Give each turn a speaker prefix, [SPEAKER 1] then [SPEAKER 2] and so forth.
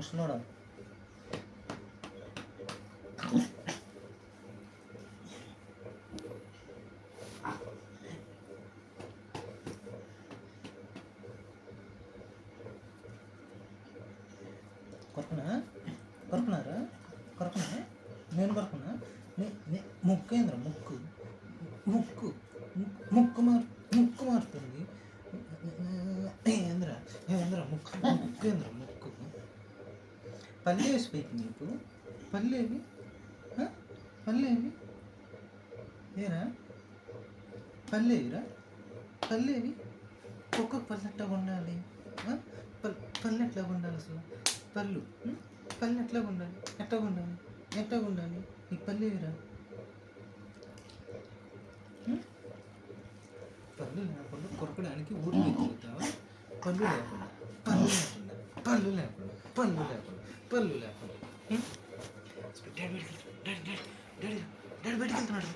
[SPEAKER 1] ముసలోడా. కొరకున్నారా? నేను కొరకున్నా. ముక్కు ఏంద్ర ముక్కు ముక్కు ముక్కు మారుతుంది. ఏంద్ర ముక్కు పల్లె వేసిపోయింది నీకు. పల్లెవి ఏరా పల్లెవి ఒక్కొక్క పళ్ళు ఎట్లాగా ఉండాలి? పళ్ళు ఎట్లాగా ఉండాలి అసలు? పళ్ళు ఎట్లాగా ఉండాలి? ఎట్లాగా ఉండాలి? నీకు పల్లెవిరా? పళ్ళు లేకుండా కొరకడానికి ఊరి మీద తిరుగుతావా? పళ్ళు లేకుండా డాడీ బయటికి వెళ్తున్నాడు.